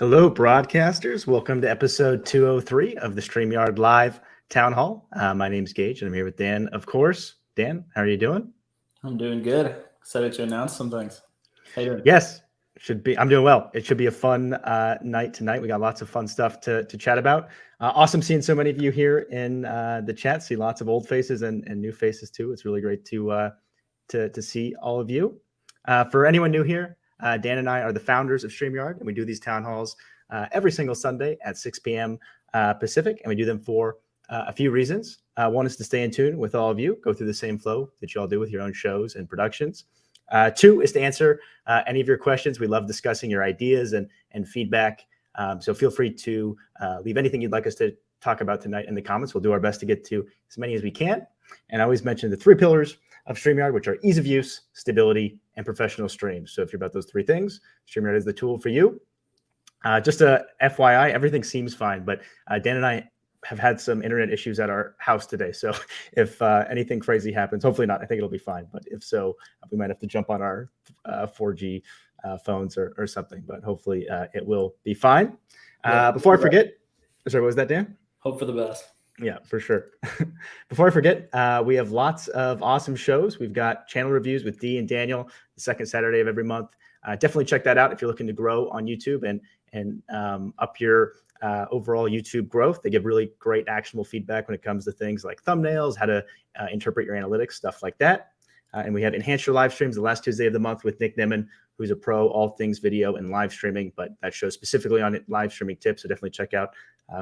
Hello, broadcasters. Welcome to episode 203 of the StreamYard Live Town Hall. My name's Geige, and I'm here with Dan, of course. Dan, how are you doing? I'm doing good. Excited to announce some things. How you doing? Yes, should be. I'm doing well. It should be a fun night tonight. We got lots of fun stuff to chat about. Awesome seeing so many of you here in the chat. See lots of old faces and new faces too. It's really great to see all of you. For anyone new here, Dan and I are the founders of StreamYard, and we do these town halls every single Sunday at 6 p.m. Pacific, and we do them for a few reasons. One is to stay in tune with all of you, go through the same flow that you all do with your own shows and productions. Two is to answer any of your questions. We love discussing your ideas and feedback. So feel free to leave anything you'd like us to talk about tonight in the comments. We'll do our best to get to as many as we can. And I always mention the three pillars of StreamYard, which are ease of use, stability, and professional streams. So if you're about those three things, StreamYard is the tool for you. Just a FYI, everything seems fine, but Dan and I have had some internet issues at our house today. So if anything crazy happens, hopefully not, I think it'll be fine. But if so, we might have to jump on our 4G phones or something, but hopefully it will be fine. Before I forget, sorry, what was that, Dan? Hope for the best. Yeah, for sure. Before I forget, we have lots of awesome shows. We've got channel reviews with Dee and Daniel the second Saturday of every month. Definitely check that out if you're looking to grow on YouTube and up your overall YouTube growth. They give really great actionable feedback when it comes to things like thumbnails, how to interpret your analytics, stuff like that. And we have Enhance Your Live Streams the last Tuesday of the month with Nick Nimmin, who's a pro, all things video and live streaming, but that shows specifically on live streaming tips. So definitely check out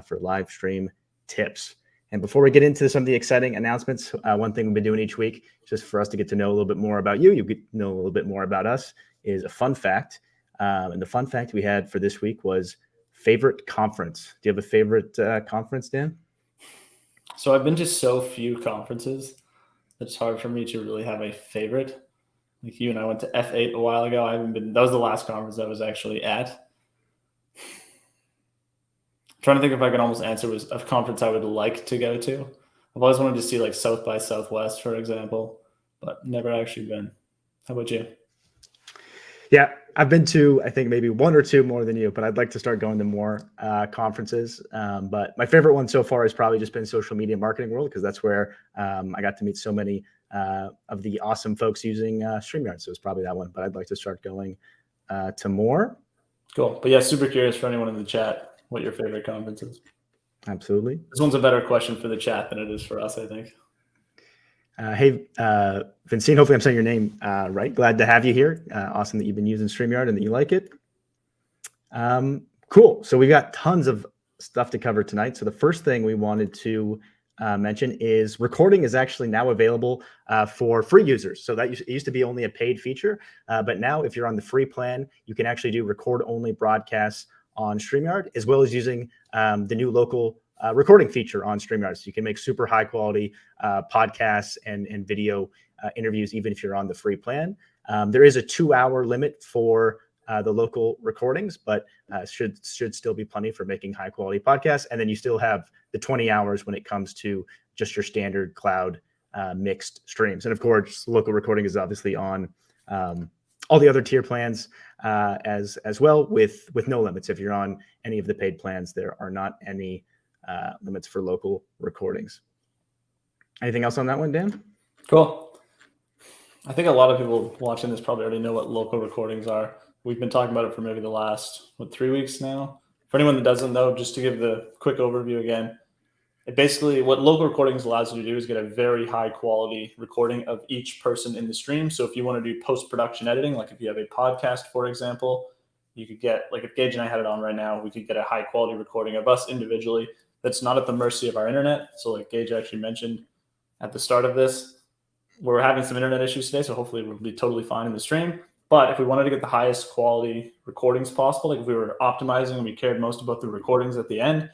for live stream tips. And before we get into some of the exciting announcements, one thing we've been doing each week, just for us to get to know a little bit more about you, get to know a little bit more about us, is a fun fact. And the fun fact we had for this week was favorite conference. Do you have a favorite conference, Dan? So I've been to so few conferences that it's hard for me to really have a favorite. Like you and I went to F8 a while ago. That was the last conference I was actually at. Trying to think if I can almost answer was a conference I would like to go to. I've always wanted to see like South by Southwest, for example, but never actually been. How about you? Yeah, I've been to, I think, maybe one or two more than you, but I'd like to start going to more conferences. But my favorite one so far has probably just been Social Media Marketing World, because that's where I got to meet so many of the awesome folks using StreamYard. So it's probably that one, but I'd like to start going to more. Cool. But yeah, super curious for anyone in the chat what your favorite conference is. Absolutely. This one's a better question for the chat than it is for us, I think. Hey, Vincent, hopefully I'm saying your name right. Glad to have you here. Awesome that you've been using StreamYard and that you like it. Cool. So we got tons of stuff to cover tonight. So the first thing we wanted to mention is recording is actually now available for free users. So that it used to be only a paid feature, but now if you're on the free plan, you can actually do record-only broadcasts on StreamYard, as well as using the new local recording feature on StreamYard. So you can make super high quality podcasts and video interviews, even if you're on the free plan. There is a 2-hour limit for the local recordings, but should still be plenty for making high quality podcasts. And then you still have the 20 hours when it comes to just your standard cloud mixed streams. And of course, local recording is obviously on all the other tier plans as well, with no limits. If you're on any of the paid plans, there are not any limits for local recordings. Anything else on that one, Dan? Cool. I think a lot of people watching this probably already know what local recordings are. We've been talking about it for maybe the last, 3 weeks now? For anyone that doesn't know, just to give the quick overview again, basically what local recordings allows you to do is get a very high quality recording of each person in the stream. So if you want to do post-production editing, like if you have a podcast, for example, you could get, like if Geige and I had it on right now, we could get a high quality recording of us individually that's not at the mercy of our internet. So like Geige actually mentioned at the start of this, we're having some internet issues today, so hopefully we'll be totally fine in the stream. But if we wanted to get the highest quality recordings possible, like if we were optimizing and we cared most about the recordings at the end,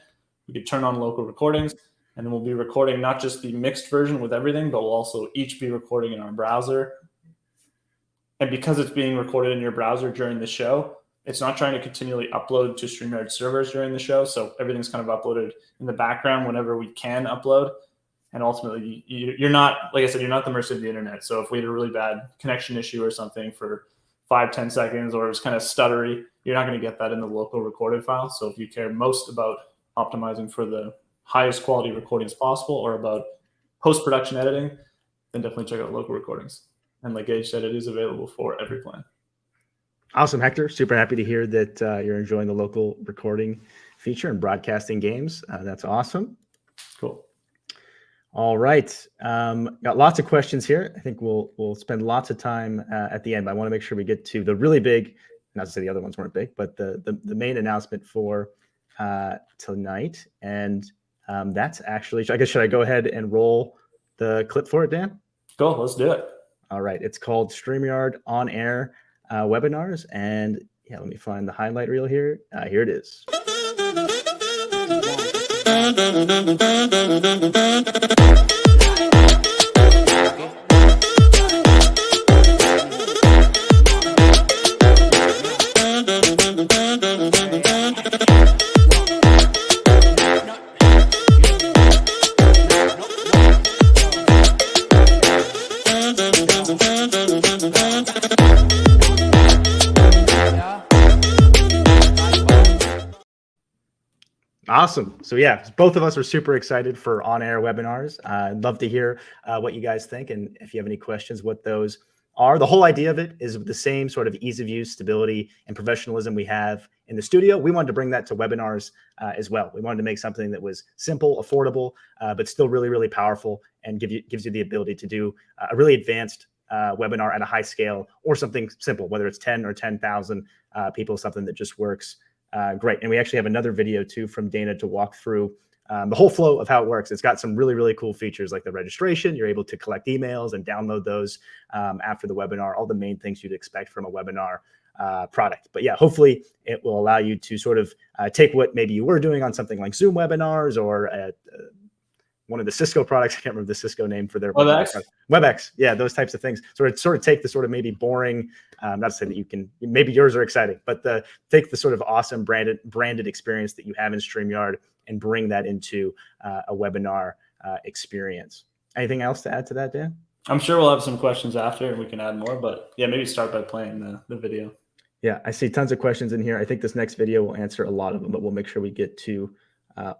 we could turn on local recordings, and then we'll be recording not just the mixed version with everything, but we'll also each be recording in our browser. And because it's being recorded in your browser during the show, it's not trying to continually upload to StreamYard servers during the show. So everything's kind of uploaded in the background whenever we can upload. And ultimately, you're not, like I said, you're not the mercy of the internet. So if we had a really bad connection issue or something for 5-10 seconds or it's kind of stuttery, you're not going to get that in the local recorded file. So if you care most about optimizing for the highest quality recordings possible or about post-production editing, then definitely check out local recordings. And like Geige said, it is available for every plan. Awesome, Hector. Super happy to hear that you're enjoying the local recording feature and broadcasting games. That's awesome. Cool. All right. Got lots of questions here. I think we'll spend lots of time at the end, but I want to make sure we get to the really big, not to say the other ones weren't big, but the main announcement for tonight. And that's actually, I guess, should I go ahead and roll the clip for it, Dan? Go, let's do it. All right. It's called StreamYard On Air Webinars. And yeah, let me find the highlight reel here. Here it is. Awesome. So yeah, both of us are super excited for on-air webinars. I'd love to hear what you guys think, and if you have any questions, what those are. The whole idea of it is the same sort of ease of use, stability, and professionalism we have in the studio. We wanted to bring that to webinars as well. We wanted to make something that was simple, affordable, but still really, really powerful, and gives you the ability to do a really advanced webinar at a high scale, or something simple, whether it's 10 or 10,000 people, something that just works great. And we actually have another video too from Dana to walk through the whole flow of how it works. It's got some really, really cool features like the registration. You're able to collect emails and download those after the webinar, all the main things you'd expect from a webinar product. But yeah, hopefully it will allow you to sort of take what maybe you were doing on something like Zoom webinars or one of the Cisco products. I can't remember the Cisco name for their WebEx. Yeah, those types of things. Sort of take the sort of maybe boring, not to say that you can, maybe yours are exciting, but take the sort of awesome branded experience that you have in StreamYard and bring that into a webinar experience. Anything else to add to that, Dan? I'm sure we'll have some questions after and we can add more, but yeah, maybe start by playing the video. Yeah, I see tons of questions in here. I think this next video will answer a lot of them, but we'll make sure we get to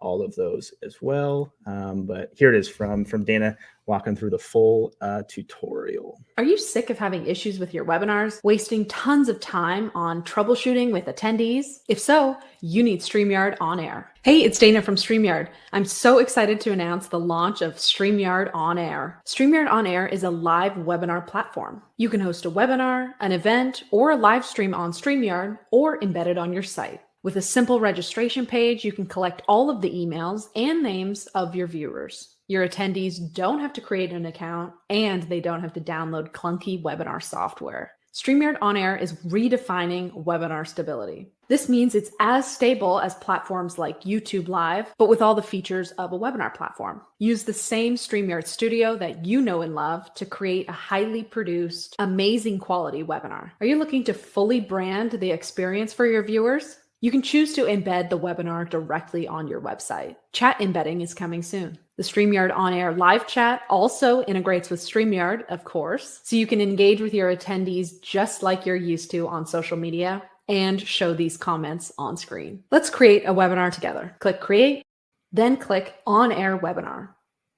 all of those as well. But here it is from Dana walking through the full tutorial. Are you sick of having issues with your webinars, wasting tons of time on troubleshooting with attendees? If so, you need StreamYard On Air. Hey, it's Dana from StreamYard. I'm so excited to announce the launch of StreamYard On Air. StreamYard On Air is a live webinar platform. You can host a webinar, an event, or a live stream on StreamYard or embed it on your site. With a simple registration page, you can collect all of the emails and names of your viewers. Your attendees don't have to create an account, and they don't have to download clunky webinar software. StreamYard On Air is redefining webinar stability. This means it's as stable as platforms like YouTube Live, but with all the features of a webinar platform. Use the same StreamYard Studio that you know and love to create a highly produced, amazing quality webinar. Are you looking to fully brand the experience for your viewers? You can choose to embed the webinar directly on your website. Chat embedding is coming soon. The StreamYard On Air live chat also integrates with StreamYard, of course, so you can engage with your attendees just like you're used to on social media and show these comments on screen. Let's create a webinar together. Click Create, then click On Air Webinar.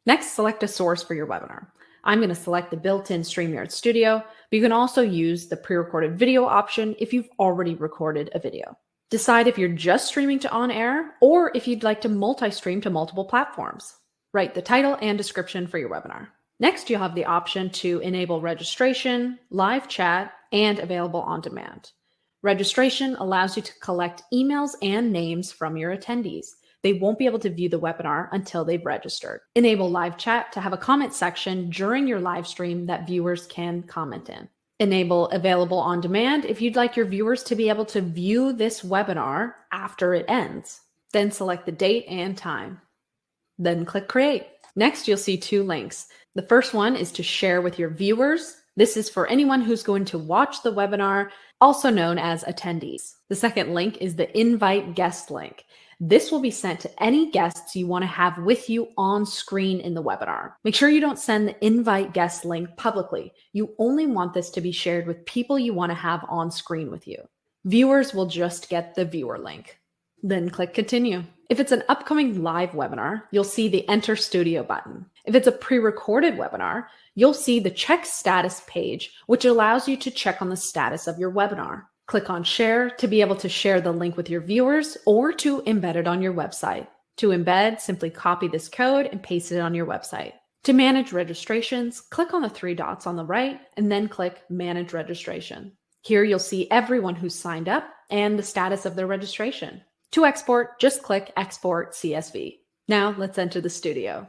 Next, select a source for your webinar. I'm going to select the built-in StreamYard Studio, but you can also use the pre-recorded video option if you've already recorded a video. Decide if you're just streaming to On Air or if you'd like to multi-stream to multiple platforms. Write the title and description for your webinar. Next, you'll have the option to enable registration, live chat, and available on demand. Registration allows you to collect emails and names from your attendees. They won't be able to view the webinar until they've registered. Enable live chat to have a comment section during your live stream that viewers can comment in. Enable available on demand if you'd like your viewers to be able to view this webinar after it ends. Then select the date and time. Then click Create. Next, you'll see two links. The first one is to share with your viewers. This is for anyone who's going to watch the webinar, also known as attendees. The second link is the Invite Guest link. This will be sent to any guests you want to have with you on screen in the webinar. Make sure you don't send the invite guest link publicly. You only want this to be shared with people you want to have on screen with you. Viewers will just get the viewer link. Then click continue. If it's an upcoming live webinar, you'll see the Enter Studio button. If it's a pre-recorded webinar, you'll see the Check Status page, which allows you to check on the status of your webinar. Click on Share to be able to share the link with your viewers or to embed it on your website. To embed, simply copy this code and paste it on your website. To manage registrations, click on the 3 dots on the right and then click Manage Registration. Here you'll see everyone who's signed up and the status of their registration. To export, just click Export CSV. Now let's enter the studio.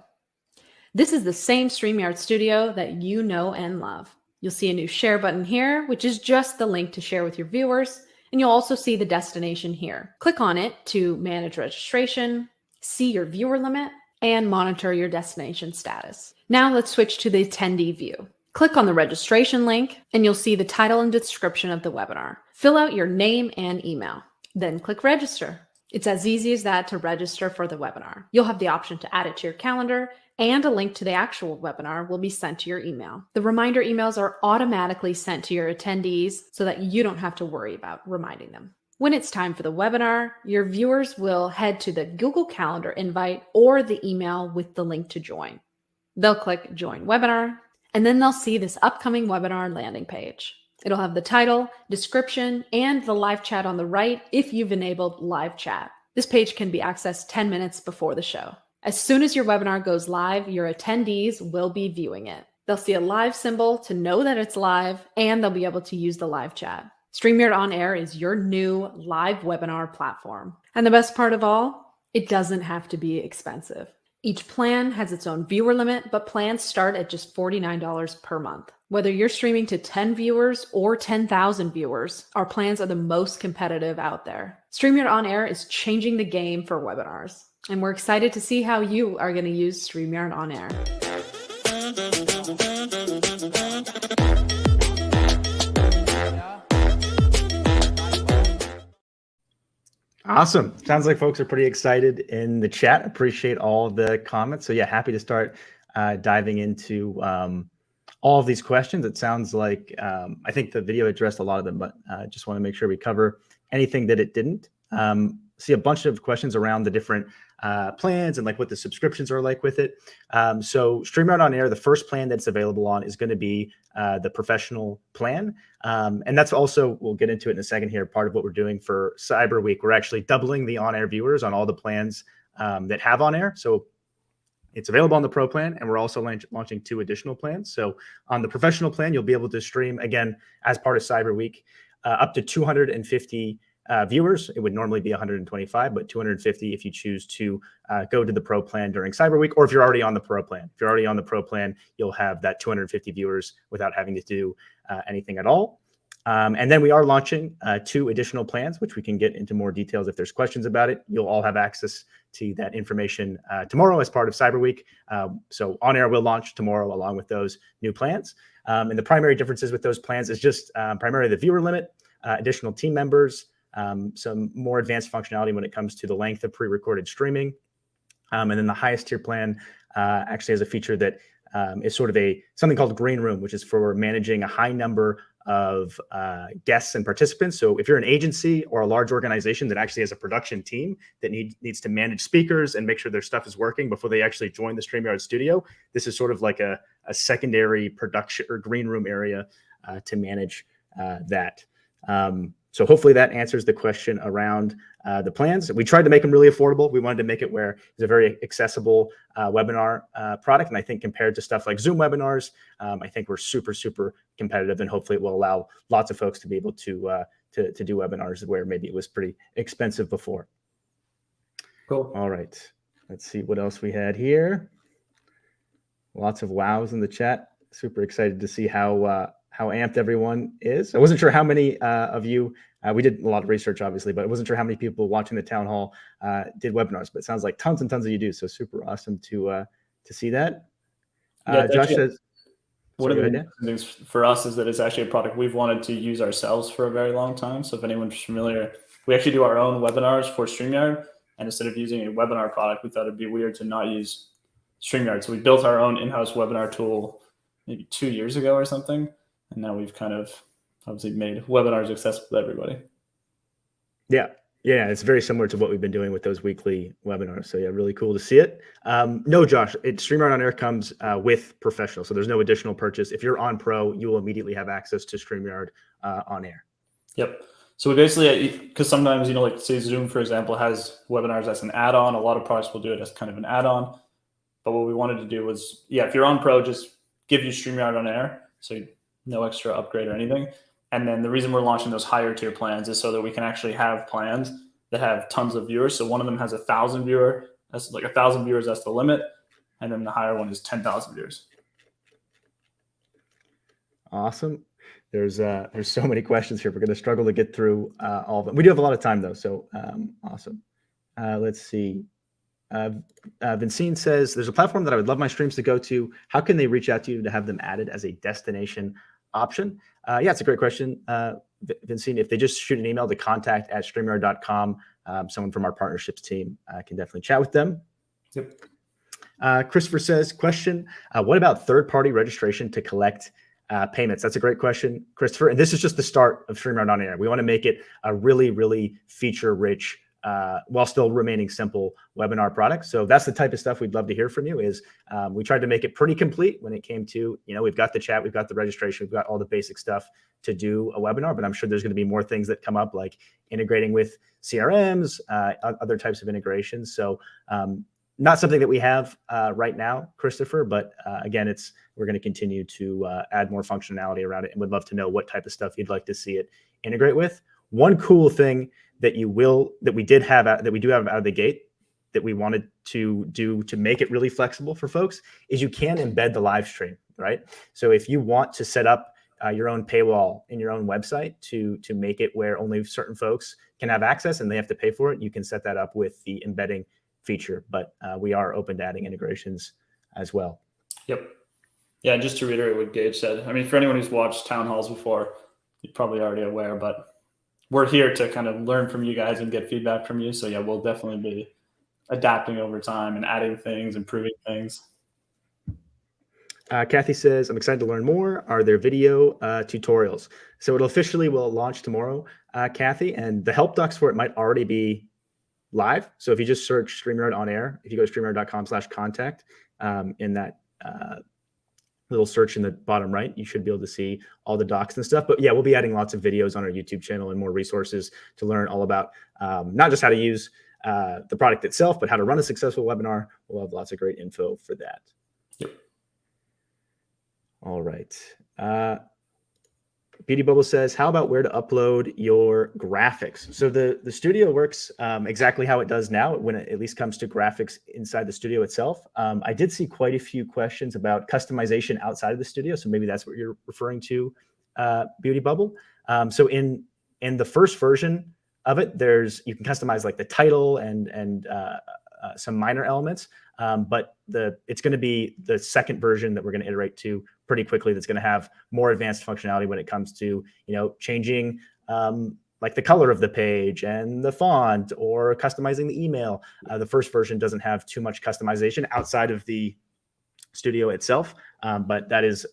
This is the same StreamYard studio that you know and love. You'll see a new share button here, which is just the link to share with your viewers. And you'll also see the destination here. Click on it to manage registration, see your viewer limit, and monitor your destination status. Now let's switch to the attendee view. Click on the registration link and you'll see the title and description of the webinar. Fill out your name and email, then click register. It's as easy as that to register for the webinar. You'll have the option to add it to your calendar, and a link to the actual webinar will be sent to your email. The reminder emails are automatically sent to your attendees so that you don't have to worry about reminding them. When it's time for the webinar, your viewers will head to the Google Calendar invite or the email with the link to join. They'll click Join Webinar, and then they'll see this upcoming webinar landing page. It'll have the title, description, and the live chat on the right if you've enabled live chat. This page can be accessed 10 minutes before the show. As soon as your webinar goes live, your attendees will be viewing it. They'll see a live symbol to know that it's live, and they'll be able to use the live chat. StreamYard On Air is your new live webinar platform. And the best part of all, it doesn't have to be expensive. Each plan has its own viewer limit, but plans start at just $49 per month. Whether you're streaming to 10 viewers or 10,000 viewers, our plans are the most competitive out there. StreamYard On Air is changing the game for webinars, and we're excited to see how you are going to use StreamYard On Air. Awesome. Sounds like folks are pretty excited in the chat. Appreciate all the comments. So yeah, happy to start diving into all of these questions. It sounds like I think the video addressed a lot of them, but just want to make sure we cover anything that it didn't. See a bunch of questions around the different plans and like what the subscriptions are like with it. So StreamYard On Air, the first plan that's available on is going to be the professional plan. And that's also, we'll get into it in a second here, part of what we're doing for Cyber Week. We're actually doubling the on-air viewers on all the plans that have on air. So it's available on the Pro plan, and we're also launching 2 additional plans. So on the professional plan, you'll be able to stream, again, as part of Cyber Week, up to 250 viewers. It would normally be 125, but 250 if you choose to go to the Pro plan during Cyber Week, or if you're already on the Pro plan. If you're already on the Pro plan, you'll have that 250 viewers without having to do anything at all. And then we are launching 2 additional plans, which we can get into more details if there's questions about it. You'll all have access to that information tomorrow as part of Cyber Week. So On Air will launch tomorrow along with those new plans. And the primary differences with those plans is just primarily the viewer limit, additional team members, some more advanced functionality when it comes to the length of pre-recorded streaming. And then the highest tier plan actually has a feature that is sort of something called Green Room, which is for managing a high number of guests and participants. So if you're an agency or a large organization that actually has a production team that needs to manage speakers and make sure their stuff is working before they actually join the StreamYard studio, this is sort of like a secondary production or green room area to manage that. So hopefully that answers the question around the plans. We tried to make them really affordable. We wanted to make it where it's a very accessible webinar product. And I think compared to stuff like Zoom webinars, I think we're super, super competitive, and hopefully it will allow lots of folks to be able to do webinars where maybe it was pretty expensive before. Cool. All right. Let's see what else we had here. Lots of wows in the chat. Super excited to see how amped everyone is. I wasn't sure how many of you, we did a lot of research, obviously, but I wasn't sure how many people watching the town hall did webinars, but it sounds like tons and tons of you do. So super awesome to see that. Yeah, Josh says, one of the things for us is that it's actually a product we've wanted to use ourselves for a very long time. So if anyone's familiar, we actually do our own webinars for StreamYard. And instead of using a webinar product, we thought it'd be weird to not use StreamYard. So we built our own in-house webinar tool maybe 2 years ago or something. And now we've kind of obviously made webinars accessible to everybody. Yeah. Yeah, it's very similar to what we've been doing with those weekly webinars. So yeah, really cool to see it. No, Josh, StreamYard on Air comes with Professional. So there's no additional purchase. If you're on Pro, you will immediately have access to StreamYard on Air. Yep. So we basically, because sometimes, like say Zoom, for example, has webinars as an add-on. A lot of products will do it as kind of an add-on. But what we wanted to do was, if you're on Pro, just give you StreamYard on Air. So no extra upgrade or anything. And then the reason we're launching those higher tier plans is so that we can actually have plans that have tons of viewers. So one of them has 1,000 viewers. That's like 1,000 viewers. That's the limit. And then the higher one is 10,000 viewers. Awesome. There's so many questions here. We're going to struggle to get through all of them. We do have a lot of time though. So awesome. Let's see. Vincent says, there's a platform that I would love my streams to go to. How can they reach out to you to have them added as a destination option? Yeah, it's a great question. Vincent, if they just shoot an email to contact@streamyard.com, someone from our partnerships team can definitely chat with them. Yep. Christopher says, question, what about third-party registration to collect payments? That's a great question, Christopher. And this is just the start of StreamYard on Air. We want to make it a really, really feature-rich, while still remaining simple webinar product. So that's the type of stuff we'd love to hear from you is we tried to make it pretty complete when it came to, we've got the chat, we've got the registration, we've got all the basic stuff to do a webinar, but I'm sure there's going to be more things that come up like integrating with CRMs, other types of integrations. So not something that we have right now, Christopher, but again, we're going to continue to add more functionality around it and would love to know what type of stuff you'd like to see it integrate with. One cool thing that we do have out of the gate that we wanted to do to make it really flexible for folks is you can embed the live stream, right? So if you want to set up your own paywall in your own website to make it where only certain folks can have access and they have to pay for it, you can set that up with the embedding feature. But we are open to adding integrations as well. Yep. Yeah, just to reiterate what Geige said, I mean, for anyone who's watched town halls before, you're probably already aware, but we're here to kind of learn from you guys and get feedback from you. So yeah, we'll definitely be adapting over time and adding things, improving things. Kathy says, I'm excited to learn more. Are there video tutorials? So it officially will launch tomorrow, Kathy, and the help docs for it might already be live. So if you just search StreamYard on Air, if you go to streamyard.com/contact, in that little search in the bottom right, you should be able to see all the docs and stuff. But yeah, we'll be adding lots of videos on our YouTube channel and more resources to learn all about not just how to use the product itself, but how to run a successful webinar. We'll have lots of great info for that. Yep. All right. Beauty Bubble says, how about where to upload your graphics? So the studio works exactly how it does now when it at least comes to graphics inside the studio itself. I did see quite a few questions about customization outside of the studio. So maybe that's what you're referring to, Beauty Bubble. So in the first version of it, you can customize like the title and some minor elements. But it's going to be the second version that we're going to iterate to pretty quickly. That's going to have more advanced functionality when it comes to, changing like the color of the page and the font or customizing the email. The first version doesn't have too much customization outside of the studio itself. But that is,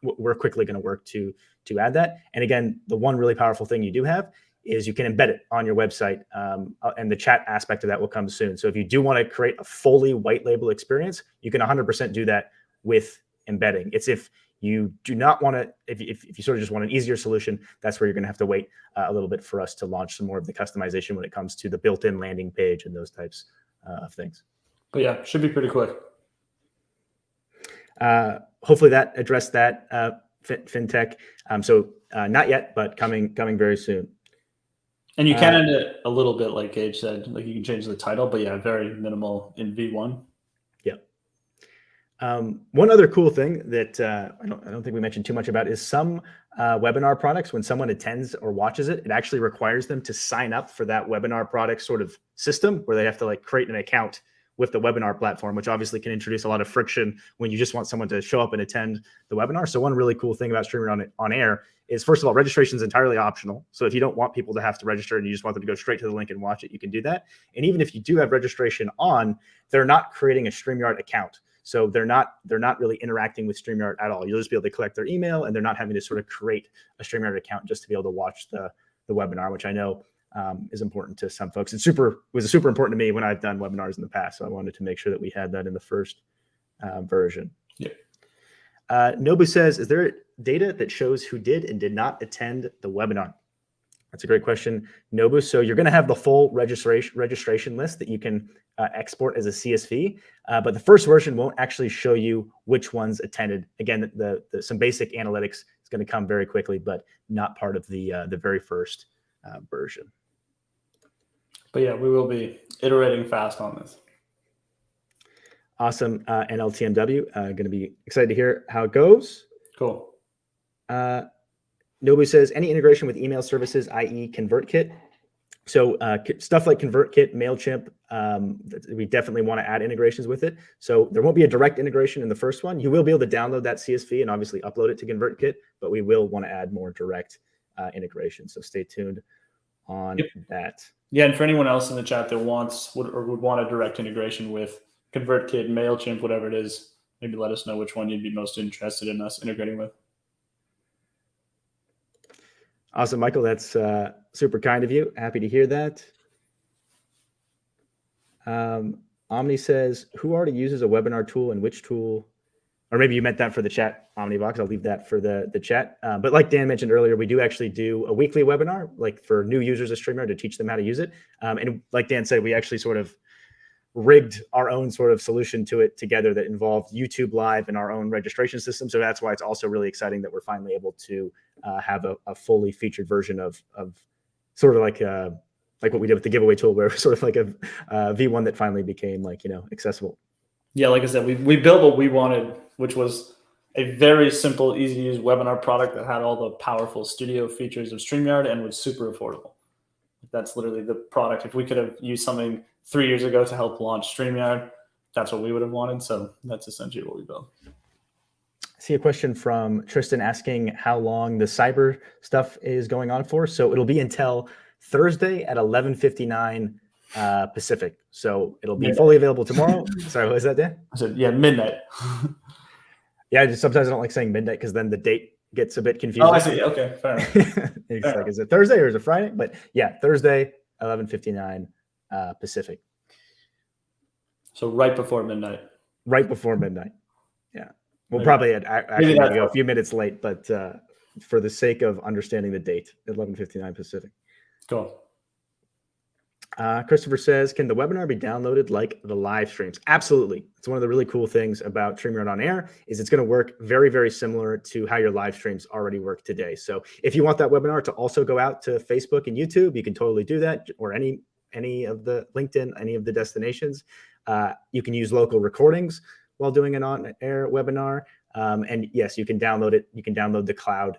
we're quickly going to work to add that. And again, the one really powerful thing you do have is you can embed it on your website, and the chat aspect of that will come soon. So if you do want to create a fully white label experience, you can 100% do that with embedding. It's if you do not want to, if you sort of just want an easier solution, that's where you're going to have to wait a little bit for us to launch some more of the customization when it comes to the built-in landing page and those types of things. But yeah, should be pretty quick. Hopefully that addressed that, FinTech. So not yet, but coming very soon. And you can end it a little bit, like Geige said, like you can change the title, but yeah, very minimal in V1. Yeah. One other cool thing that I don't think we mentioned too much about is some webinar products, when someone attends or watches it, it actually requires them to sign up for that webinar product sort of system where they have to like create an account with the webinar platform, which obviously can introduce a lot of friction when you just want someone to show up and attend the webinar. So one really cool thing about StreamYard on air is, first of all, registration is entirely optional. So if you don't want people to have to register and you just want them to go straight to the link and watch it, you can do that. And even if you do have registration on, they're not creating a StreamYard account. So they're not really interacting with StreamYard at all. You'll just be able to collect their email, and they're not having to sort of create a StreamYard account just to be able to watch the webinar, which I know is important to some folks. It was super important to me when I've done webinars in the past. So I wanted to make sure that we had that in the first version. Yeah. Nobu says, is there data that shows who did and did not attend the webinar? That's a great question, Nobu. So you're going to have the full registration list that you can export as a CSV, but the first version won't actually show you which ones attended. Again, some basic analytics is going to come very quickly, but not part of the very first version. But yeah, we will be iterating fast on this. Awesome. NLTMW, going to be excited to hear how it goes. Cool. Nobu says, any integration with email services, i.e. ConvertKit? So stuff like ConvertKit, MailChimp, we definitely want to add integrations with it. So there won't be a direct integration in the first one. You will be able to download that CSV and obviously upload it to ConvertKit, but we will want to add more direct integration. So stay tuned on that. Yeah, and for anyone else in the chat that would want a direct integration with ConvertKit, MailChimp, whatever it is, maybe let us know which one you'd be most interested in us integrating with. Awesome, Michael. That's super kind of you. Happy to hear that. Omni says, who already uses a webinar tool and which tool? Or maybe you meant that for the chat, Omnivox. I'll leave that for the chat. But like Dan mentioned earlier, we do actually do a weekly webinar, like for new users of StreamYard, to teach them how to use it. And like Dan said, we actually sort of rigged our own sort of solution to it together that involved YouTube Live and our own registration system. So that's why it's also really exciting that we're finally able to have a fully featured version of sort of like what we did with the giveaway tool, where it was sort of like a V1 that finally became accessible. Yeah, like I said, we built what we wanted, which was a very simple, easy to use webinar product that had all the powerful studio features of StreamYard and was super affordable. That's literally the product. If we could have used something 3 years ago to help launch StreamYard, that's what we would have wanted. So that's essentially what we built. I see a question from Tristan asking how long the cyber stuff is going on for. So it'll be until Thursday at 11:59 Pacific. So it'll be fully available tomorrow. Sorry, what was that, Dan? I said, yeah, midnight. Yeah, sometimes I don't like saying midnight because then the date gets a bit confusing. Oh, I see. Okay, fair enough. It's like, is it Thursday or is it Friday? But yeah, Thursday, 11:59 Pacific. So right before midnight. Right before midnight. Yeah. We'll probably actually go a few minutes late, but for the sake of understanding the date, 11:59 Pacific. Cool. Christopher says, can the webinar be downloaded like the live streams? Absolutely. It's one of the really cool things about StreamYard on Air is it's going to work very, very similar to how your live streams already work today. So if you want that webinar to also go out to Facebook and YouTube, you can totally do that, or any of the LinkedIn, any of the destinations. You can use local recordings while doing an on-air webinar. And yes, you can download it. You can download the cloud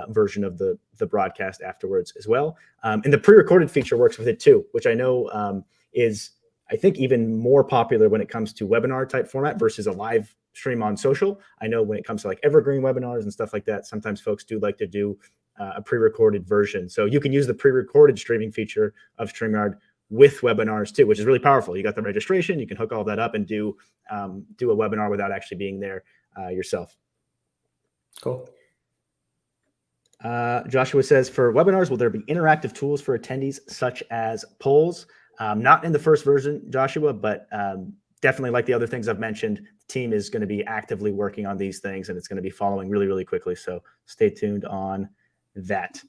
version of the broadcast afterwards as well. And the pre-recorded feature works with it too, which I know is, I think, even more popular when it comes to webinar type format versus a live stream on social. I know when it comes to like evergreen webinars and stuff like that, sometimes folks do like to do a pre-recorded version. So you can use the pre-recorded streaming feature of StreamYard with webinars too, which is really powerful. You got the registration, you can hook all that up and do a webinar without actually being there yourself. Cool. Joshua says, for webinars, will there be interactive tools for attendees such as polls? Not in the first version, Joshua, but definitely like the other things I've mentioned, the team is going to be actively working on these things and it's going to be following really, really quickly. So stay tuned on that.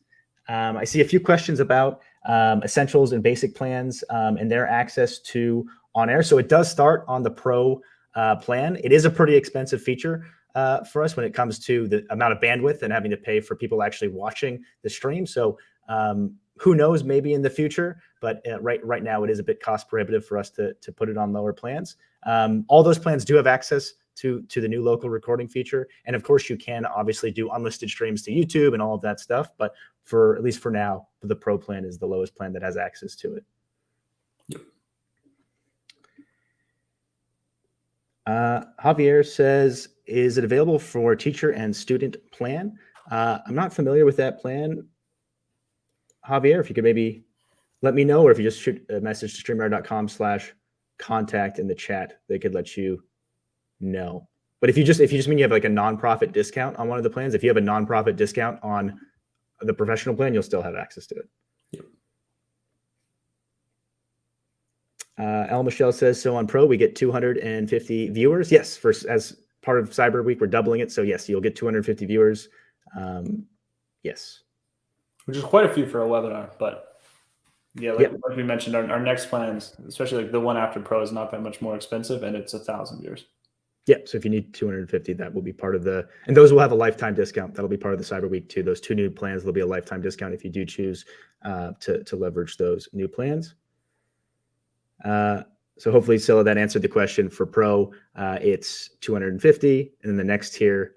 I see a few questions about essentials and basic plans and their access to on air. So it does start on the pro plan. It is a pretty expensive feature for us when it comes to the amount of bandwidth and having to pay for people actually watching the stream. So who knows, maybe in the future, but right now it is a bit cost prohibitive for us to put it on lower plans. All those plans do have access to the new local recording feature. And of course you can obviously do unlisted streams to YouTube and all of that stuff. But at least for now, the pro plan is the lowest plan that has access to it. Javier says, is it available for teacher and student plan? I'm not familiar with that plan. Javier, if you could maybe let me know, or if you just shoot a message to streamyard.com/contact in the chat, they could let you know. But if you just mean you have like a nonprofit discount on one of the plans, if you have a nonprofit discount on the professional plan, you'll still have access to it. Yep. El Michelle says, so on Pro, we get 250 viewers. Yes, as part of Cyber Week, we're doubling it. So yes, you'll get 250 viewers. Yes. Which is quite a few for a webinar, but yeah, like we mentioned, our next plans, especially like the one after Pro, is not that much more expensive, and it's 1,000 viewers. Yeah, so if you need 250, that will be part of the, and those will have a lifetime discount. That'll be part of the Cyber Week too. Those 2 new plans, there'll be a lifetime discount if you do choose to leverage those new plans. So hopefully, Scylla, that answered the question. For Pro, it's 250, and then the next tier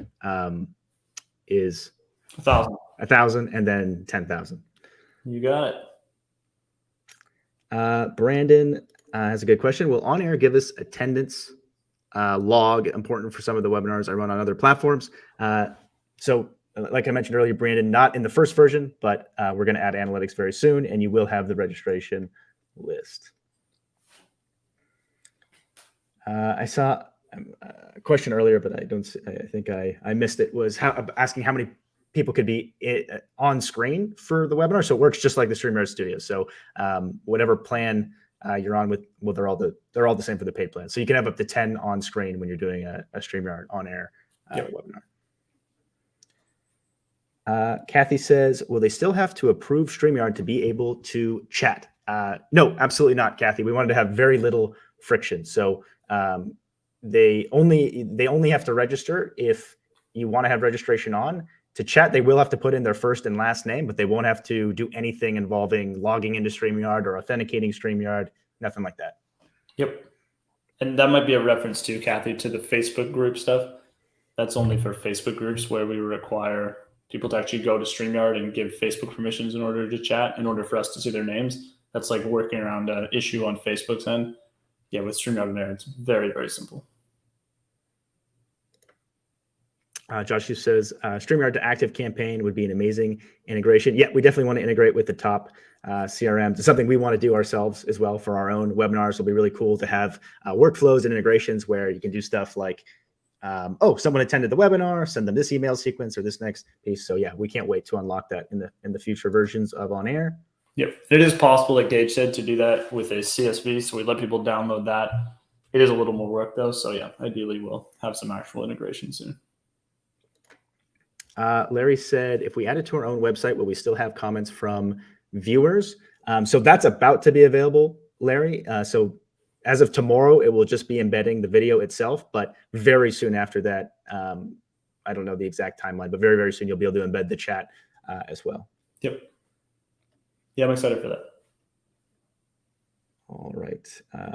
is 1,000, and then 10,000. You got it. Brandon has a good question. Will On Air give us attendance log, important for some of the webinars I run on other platforms? So like I mentioned earlier, Brandon, not in the first version, but we're going to add analytics very soon, and you will have the registration list. I saw a question earlier, but I think I missed it, was asking how many people could be on screen for the webinar. So it works just like the StreamYard Studio. So whatever plan you're on with, well, they're all the same for the paid plan. So you can have up to 10 on screen when you're doing a StreamYard on air webinar. Kathy says, will they still have to approve StreamYard to be able to chat? No, absolutely not, Kathy. We wanted to have very little friction. So they only have to register if you want to have registration on. To chat, they will have to put in their first and last name, but they won't have to do anything involving logging into StreamYard or authenticating StreamYard, nothing like that. Yep. And that might be a reference to, Kathy, to the Facebook group stuff. That's only for Facebook groups where we require people to actually go to StreamYard and give Facebook permissions in order to chat, in order for us to see their names. That's like working around an issue on Facebook's end. Yeah, with StreamYard there, it's very, very simple. Josh says, StreamYard to Active Campaign would be an amazing integration. Yeah, we definitely want to integrate with the top CRMs. It's something we want to do ourselves as well for our own webinars. It'll be really cool to have workflows and integrations where you can do stuff like, someone attended the webinar, send them this email sequence or this next piece. So yeah, we can't wait to unlock that in the future versions of On Air. Yep, it is possible, like Geige said, to do that with a CSV. So we let people download that. It is a little more work though. So yeah, ideally we'll have some actual integration soon. Larry said, if we add it to our own website, will we still have comments from viewers? So that's about to be available, Larry. So as of tomorrow, it will just be embedding the video itself, but very soon after that, I don't know the exact timeline, but very, very soon you'll be able to embed the chat as well. Yep. Yeah, I'm excited for that. All right.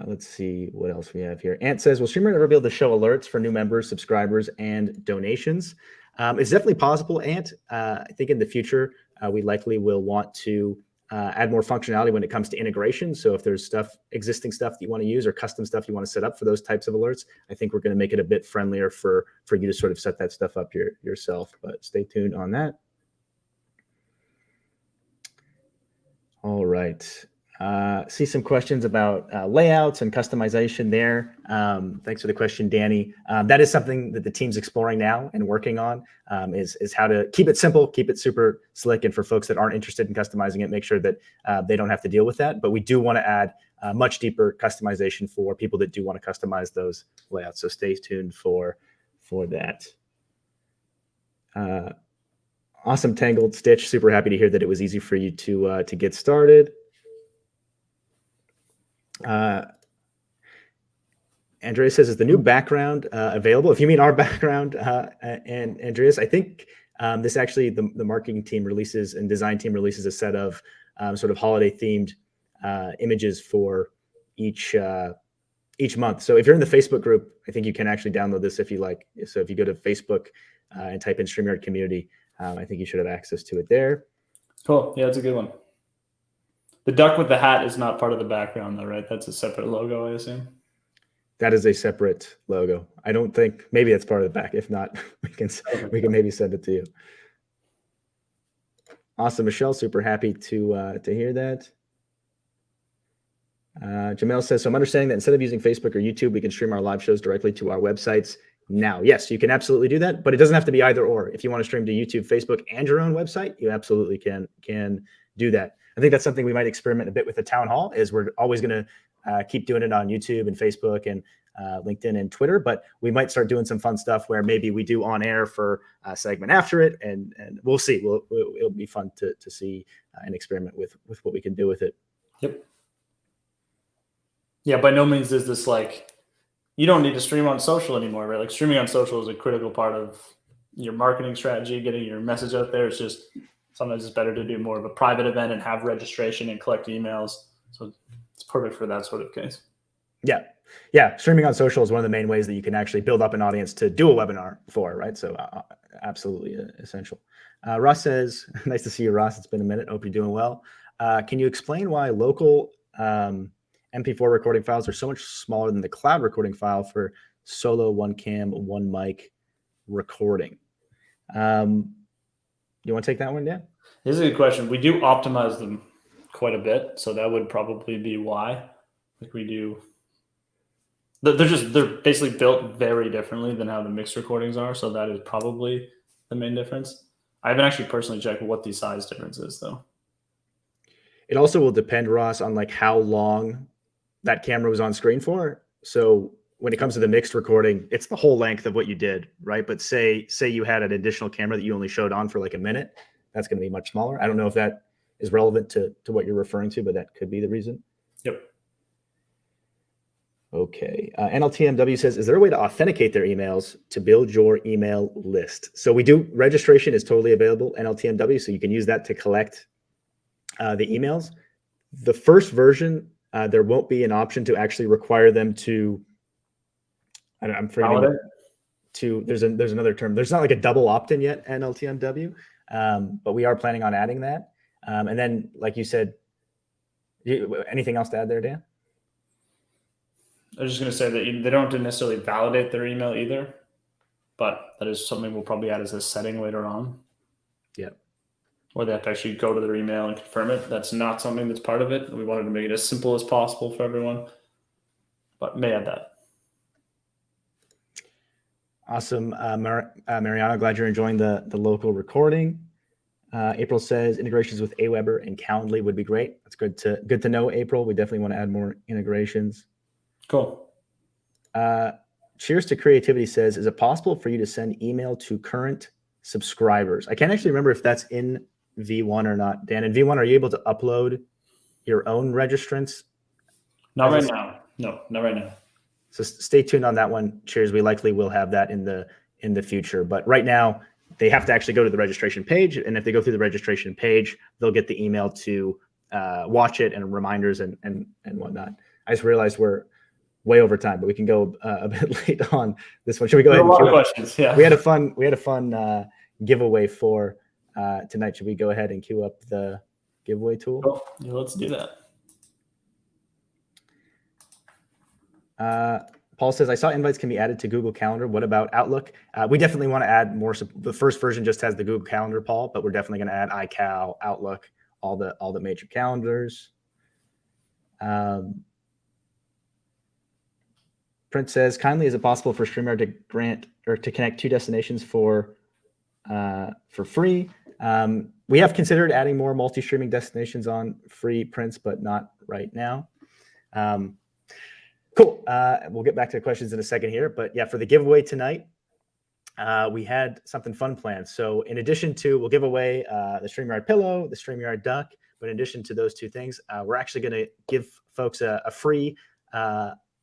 Let's see what else we have here. Ant says, will StreamYard ever be able to show alerts for new members, subscribers, and donations? It's definitely possible, Ant. I think in the future, we likely will want to add more functionality when it comes to integration. So if there's existing stuff that you want to use or custom stuff you want to set up for those types of alerts, I think we're going to make it a bit friendlier for you to sort of set that stuff up yourself. But stay tuned on that. All right. See some questions about layouts and customization there. Thanks for the question, Danny. That is something that the team's exploring now and working on, is how to keep it simple, keep it super slick, and for folks that aren't interested in customizing it, make sure that they don't have to deal with that. But we do want to add much deeper customization for people that do want to customize those layouts. So stay tuned for that. Awesome, Tangled Stitch. Super happy to hear that it was easy for you to get started. Andreas says, is the new background available? If you mean our background, and Andreas, I think this actually, the marketing team releases and design team releases a set of sort of holiday themed images for each month. So if you're in the Facebook group, I think you can actually download this if you like. So if you go to Facebook and type in StreamYard community, I think you should have access to it there. Cool. Yeah, it's a good one. The duck with the hat is not part of the background though, right? That's a separate logo, I assume. That is a separate logo. I don't think, maybe it's part of the back. If not, we can maybe send it to you. Awesome, Michelle. Super happy to hear that. Jamel says, so I'm understanding that instead of using Facebook or YouTube, we can stream our live shows directly to our websites now. Yes, you can absolutely do that, but it doesn't have to be either or. If you want to stream to YouTube, Facebook, and your own website, you absolutely can do that. I think that's something we might experiment a bit with the town hall. Is we're always going to keep doing it on YouTube and Facebook and LinkedIn and Twitter, but we might start doing some fun stuff where maybe we do on air for a segment after it, and we'll see. It'll be fun to see and experiment with what we can do with it. Yep. Yeah, by no means is this like you don't need to stream on social anymore, right? Like streaming on social is a critical part of your marketing strategy, getting your message out there. It's just sometimes it's better to do more of a private event and have registration and collect emails. So it's perfect for that sort of case. Yeah. Yeah. Streaming on social is one of the main ways that you can actually build up an audience to do a webinar for, right? So absolutely essential. Russ says, nice to see you, Ross. It's been a minute. Hope you're doing well. Can you explain why local MP4 recording files are so much smaller than the cloud recording file for solo, one cam, one mic recording? You want to take that one, Dan? This is a good question. We do optimize them quite a bit, so that would probably be why. Like we do, they're basically built very differently than how the mixed recordings are. So that is probably the main difference. I haven't actually personally checked what the size difference is, though. It also will depend, Ross, on like how long that camera was on screen for. So when it comes to the mixed recording, it's the whole length of what you did, right? But say you had an additional camera that you only showed on for like a minute, that's going to be much smaller. I don't know if that is relevant to what you're referring to, but that could be the reason. Yep. Okay. NLTMW says, is there a way to authenticate their emails to build your email list? So we do. Registration is totally available, NLTMW, so you can use that to collect the emails. The first version, there won't be an option to actually require them to, I'm forgetting to, there's another term. There's not like a double opt-in yet, NLTMW, but we are planning on adding that. And then, like you said, anything else to add there, Dan? I was just going to say that they don't have to necessarily validate their email either, but that is something we'll probably add as a setting later on. Yeah. Or they have to actually go to their email and confirm it. That's not something that's part of it. We wanted to make it as simple as possible for everyone, but may add that. Awesome. Mariano, glad you're enjoying the local recording. April says integrations with Aweber and Calendly would be great. That's good to know, April. We definitely want to add more integrations. Cool. Cheers to Creativity says, is it possible for you to send email to current subscribers? I can't actually remember if that's in V1 or not. Dan, in V1, are you able to upload your own registrants? Not right now. No, not right now. So stay tuned on that one. Cheers. We likely will have that in the future. But right now, they have to actually go to the registration page. And if they go through the registration page, they'll get the email to watch it and reminders and whatnot. I just realized we're way over time, but we can go a bit late on this one. Should we go ahead? A lot of questions. Yeah. We had a fun giveaway for tonight. Should we go ahead and queue up the giveaway tool? Cool. Yeah, let's do that. Paul says, I saw invites can be added to Google Calendar. What about Outlook? We definitely want to add more. The first version just has the Google Calendar, Paul, but we're definitely going to add iCal, Outlook, all the major calendars. Prince says, kindly, is it possible for StreamYard to grant or to connect two destinations for free? We have considered adding more multi-streaming destinations on free, Prince, but not right now. Cool. We'll get back to the questions in a second here, but yeah, for the giveaway tonight, we had something fun planned. So in addition to, we'll give away the StreamYard pillow, the StreamYard duck, but in addition to those two things, we're actually going to give folks a free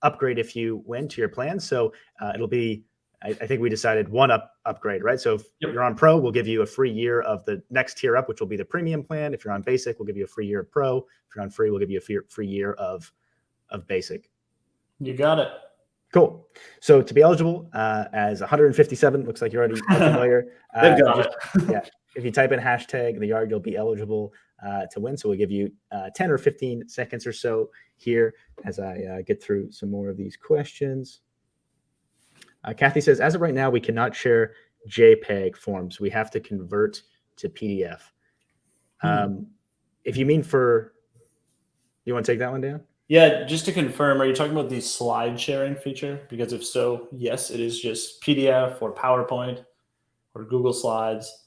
upgrade if you win to your plan. So it'll be, I think we decided one upgrade, right? So if you're on Pro, we'll give you a free year of the next tier up, which will be the premium plan. If you're on Basic, we'll give you a free year of Pro. If you're on Free, we'll give you a free year of Basic. You got it. Cool. So to be eligible as 157, looks like you're already familiar. They've got it. Yeah, if you type in hashtag the yard, you'll be eligible to win. So we'll give you 10 or 15 seconds or so here as I get through some more of these questions. Kathy says, as of right now, we cannot share JPEG forms. We have to convert to PDF. If you mean you want to take that one, Dan? Yeah, just to confirm, are you talking about the slide sharing feature? Because if so, yes, it is just PDF or PowerPoint or Google Slides.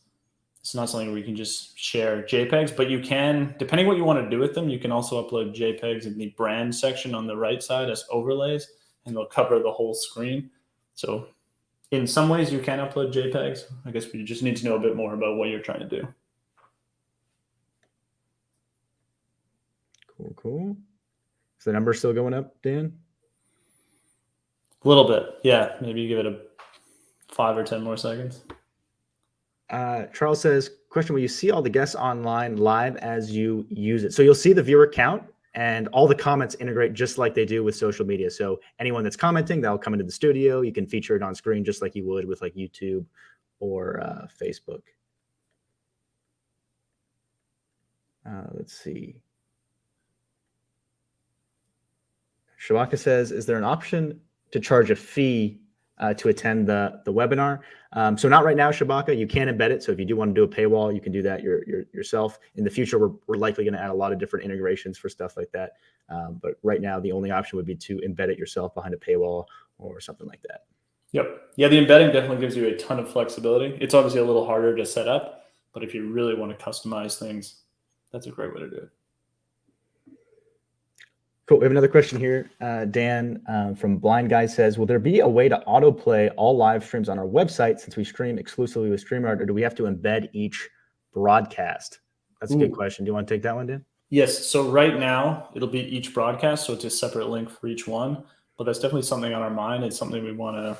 It's not something where you can just share JPEGs, but you can, depending what you want to do with them, you can also upload JPEGs in the brand section on the right side as overlays, and they'll cover the whole screen. So in some ways you can upload JPEGs. I guess we just need to know a bit more about what you're trying to do. Cool. Is the number still going up, Dan? A little bit. Yeah, maybe you give it a 5 or 10 more seconds. Charles says, question, will you see all the guests online live as you use it? So you'll see the viewer count and all the comments integrate just like they do with social media. So anyone that's commenting, that'll come into the studio. You can feature it on screen just like you would with like YouTube or Facebook. Let's see. Shabaka says, is there an option to charge a fee to attend the webinar? So not right now, Shabaka. You can embed it. So if you do want to do a paywall, you can do that yourself. In the future, we're likely going to add a lot of different integrations for stuff like that. But right now, the only option would be to embed it yourself behind a paywall or something like that. Yep. Yeah, the embedding definitely gives you a ton of flexibility. It's obviously a little harder to set up, but if you really want to customize things, that's a great way to do it. Cool. We have another question here. Dan from Blind Guy says, will there be a way to autoplay all live streams on our website since we stream exclusively with StreamYard, or do we have to embed each broadcast? That's a good question. Do you want to take that one, Dan? Yes. So right now it'll be each broadcast. So it's a separate link for each one, but that's definitely something on our mind. It's something we want to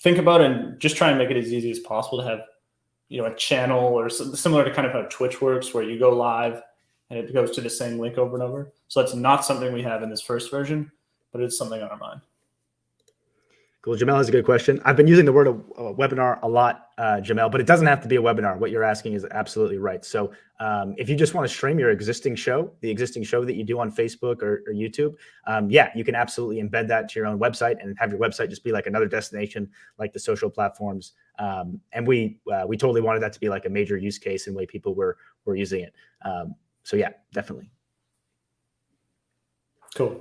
think about and just try and make it as easy as possible to have, a channel or similar to kind of how Twitch works, where you go live and it goes to the same link over and over. So that's not something we have in this first version, but it's something on our mind. Cool. Jamel has a good question. I've been using the word webinar a lot, Jamel, but it doesn't have to be a webinar. What you're asking is absolutely right. So if you just want to stream your existing show, the existing show that you do on Facebook or YouTube, you can absolutely embed that to your own website and have your website just be like another destination like the social platforms. And we totally wanted that to be like a major use case and way people were using it. So yeah, definitely. Cool.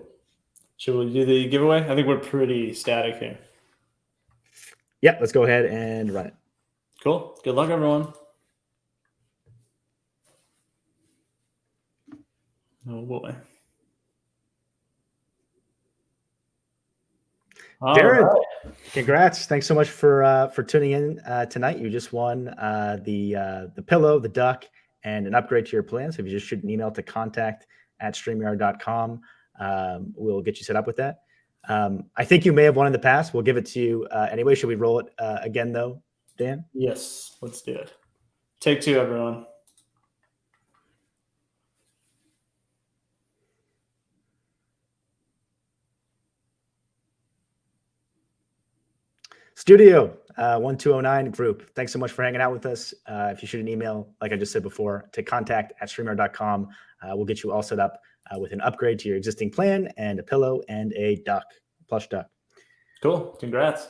Should we do the giveaway? I think we're pretty static here. Yeah, let's go ahead and run it. Cool. Good luck, everyone. Oh boy. Jared, congrats. Thanks so much for tuning in tonight. You just won the pillow, the duck, and an upgrade to your plan. So if you just shoot an email to contact@streamyard.com, we'll get you set up with that. I think you may have won in the past. We'll give it to you anyway. Should we roll it again, though, Dan? Yes, let's do it. Take two, everyone. Studio 1209 group. Thanks so much for hanging out with us. If you shoot an email, like I just said before, to contact@streamyard.com, we'll get you all set up with an upgrade to your existing plan and a pillow and a duck, plush duck. Cool. Congrats.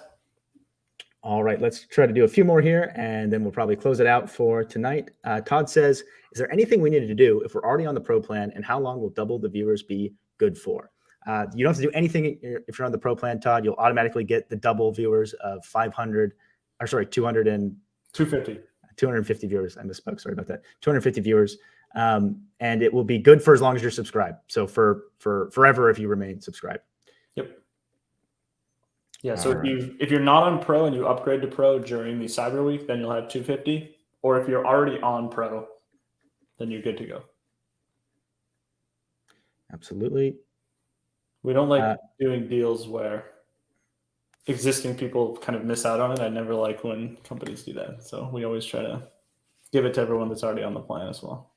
All right, let's try to do a few more here, and then we'll probably close it out for tonight. Todd says, is there anything we needed to do if we're already on the pro plan, and how long will double the viewers be good for? You don't have to do anything if you're on the pro plan, Todd. You'll automatically get the double viewers of 250 viewers. I misspoke. Sorry about that. 250 viewers. And it will be good for as long as you're subscribed. So for forever if you remain subscribed. Yep. Yeah. So if you're not on pro and you upgrade to pro during the Cyber Week, then you'll have 250. Or if you're already on pro, then you're good to go. Absolutely. We don't like doing deals where existing people kind of miss out on it. I never like when companies do that. So we always try to give it to everyone that's already on the plan as well.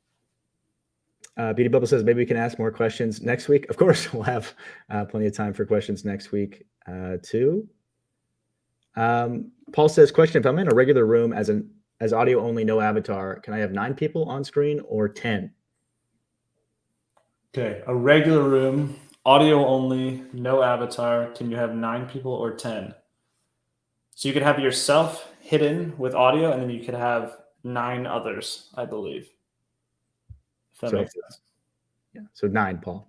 Beauty Bubble says, maybe we can ask more questions next week. Of course, we'll have plenty of time for questions next week too. Paul says, question, if I'm in a regular room as as audio only, no avatar, can I have 9 people on screen or 10? Okay, a regular room, audio only, no avatar. Can you have 9 people or 10? So you could have yourself hidden with audio, and then you could have 9 others, I believe. If that So- makes sense. Yeah, so 9, Paul.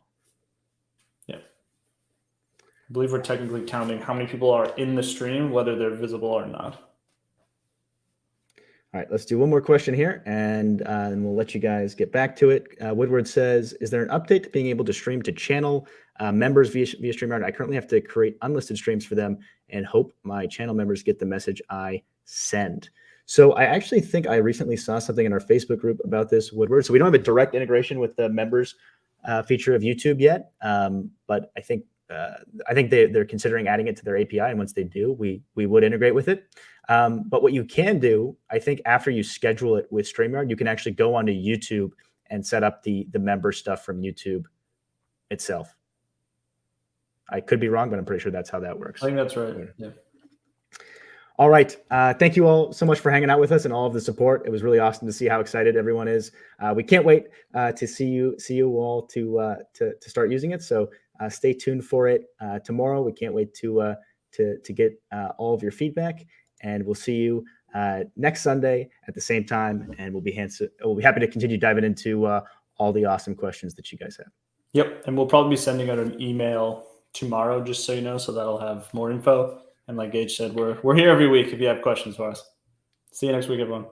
Yeah. I believe we're technically counting how many people are in the stream, whether they're visible or not. All right, let's do one more question here, and then we'll let you guys get back to it. Woodward says, is there an update to being able to stream to channel members via StreamYard? I currently have to create unlisted streams for them and hope my channel members get the message I send. So I actually think I recently saw something in our Facebook group about this, Woodward. So we don't have a direct integration with the members feature of YouTube yet, but I think they're considering adding it to their API, and once they do, we would integrate with it. But what you can do, I think, after you schedule it with StreamYard, you can actually go onto YouTube and set up the member stuff from YouTube itself. I could be wrong, but I'm pretty sure that's how that works. I think that's right. Yeah. All right. Thank you all so much for hanging out with us and all of the support. It was really awesome to see how excited everyone is. We can't wait to see you all to start using it. So stay tuned for it tomorrow. We can't wait to get all of your feedback, and we'll see you next Sunday at the same time. And we'll be happy to continue diving into all the awesome questions that you guys have. Yep. And we'll probably be sending out an email tomorrow, just so you know, so that'll have more info. And like Geige said, we're here every week if you have questions for us. See you next week, everyone.